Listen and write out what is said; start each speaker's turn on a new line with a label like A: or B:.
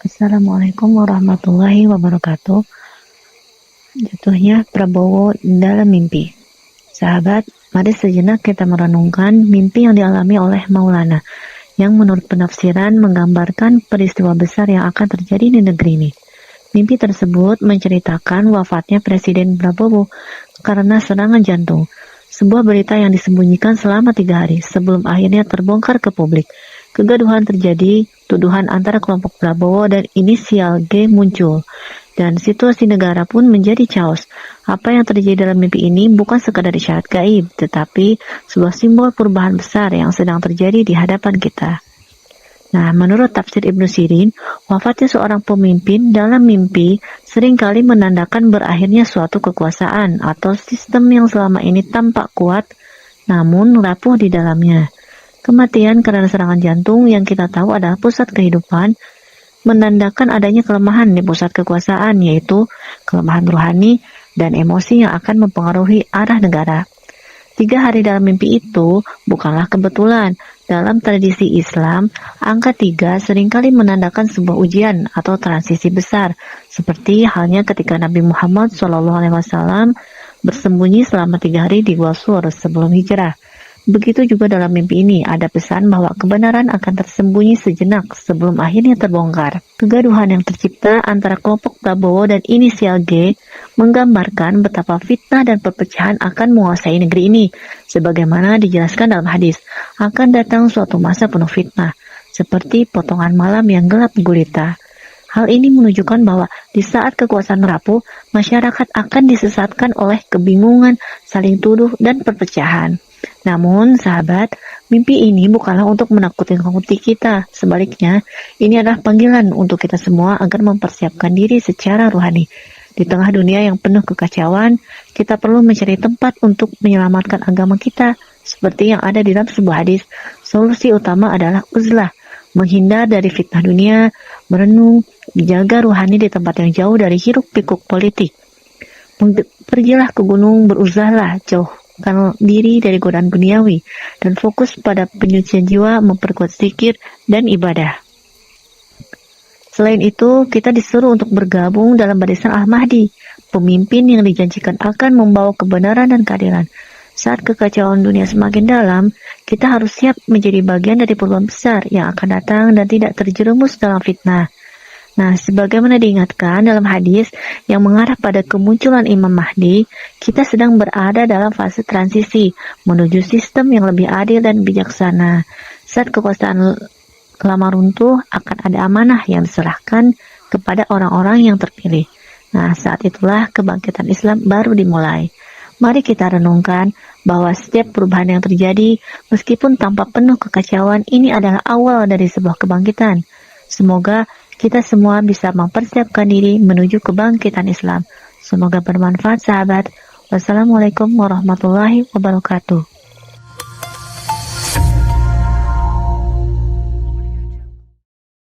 A: Assalamualaikum warahmatullahi wabarakatuh. Jatuhnya Prabowo dalam mimpi. Sahabat, mari sejenak kita merenungkan mimpi yang dialami oleh Maulana, yang menurut penafsiran menggambarkan peristiwa besar yang akan terjadi di negeri ini. Mimpi tersebut menceritakan wafatnya Presiden Prabowo karena serangan jantung. Sebuah berita yang disembunyikan selama 3 hari sebelum akhirnya terbongkar ke publik. Kegaduhan terjadi, tuduhan antara kelompok Prabowo dan inisial G muncul, dan situasi negara pun menjadi chaos. Apa yang terjadi dalam mimpi ini bukan sekadar isyarat gaib, tetapi sebuah simbol perubahan besar yang sedang terjadi di hadapan kita. Nah, menurut tafsir Ibnu Sirin, wafatnya seorang pemimpin dalam mimpi seringkali menandakan berakhirnya suatu kekuasaan atau sistem yang selama ini tampak kuat, namun rapuh di dalamnya. Kematian karena serangan jantung yang kita tahu adalah pusat kehidupan, menandakan adanya kelemahan di pusat kekuasaan, yaitu kelemahan rohani dan emosi yang akan mempengaruhi arah negara. 3 hari dalam mimpi itu bukanlah kebetulan. Dalam tradisi Islam, angka 3 seringkali menandakan sebuah ujian atau transisi besar, seperti halnya ketika Nabi Muhammad SAW bersembunyi selama 3 hari di Gua Sur sebelum hijrah. Begitu juga dalam mimpi ini ada pesan bahwa kebenaran akan tersembunyi sejenak sebelum akhirnya terbongkar. Kegaduhan yang tercipta antara kelompok Prabowo dan inisial G menggambarkan betapa fitnah dan perpecahan akan menguasai negeri ini. Sebagaimana dijelaskan dalam hadis, akan datang suatu masa penuh fitnah, seperti potongan malam yang gelap gulita. Hal ini menunjukkan bahwa di saat kekuasaan rapuh, masyarakat akan disesatkan oleh kebingungan, saling tuduh, dan perpecahan. Namun, sahabat, mimpi ini bukanlah untuk menakut-nakuti kita. Sebaliknya, ini adalah panggilan untuk kita semua agar mempersiapkan diri secara rohani. Di tengah dunia yang penuh kekacauan, kita perlu mencari tempat untuk menyelamatkan agama kita. Seperti yang ada di dalam sebuah hadis, solusi utama adalah uzlah, menghindar dari fitnah dunia, merenung, menjaga rohani di tempat yang jauh dari hiruk-pikuk politik. Pergilah ke gunung, beruzahlah, jauhkan diri dari godaan duniawi, dan fokus pada penyucian jiwa, memperkuat zikir dan ibadah. Selain itu, kita disuruh untuk bergabung dalam barisan Al-Mahdi, pemimpin yang dijanjikan akan membawa kebenaran dan keadilan. Saat kekacauan dunia semakin dalam, kita harus siap menjadi bagian dari perubahan besar yang akan datang dan tidak terjerumus dalam fitnah. Nah, sebagaimana diingatkan dalam hadis yang mengarah pada kemunculan Imam Mahdi, kita sedang berada dalam fase transisi menuju sistem yang lebih adil dan bijaksana. Saat kekuasaan lama runtuh, akan ada amanah yang diserahkan kepada orang-orang yang terpilih. Nah, saat itulah kebangkitan Islam baru dimulai. Mari kita renungkan bahwa setiap perubahan yang terjadi, meskipun tampak penuh kekacauan, ini adalah awal dari sebuah kebangkitan. Semoga kita semua bisa mempersiapkan diri menuju kebangkitan Islam. Semoga bermanfaat, sahabat. Wassalamualaikum warahmatullahi wabarakatuh.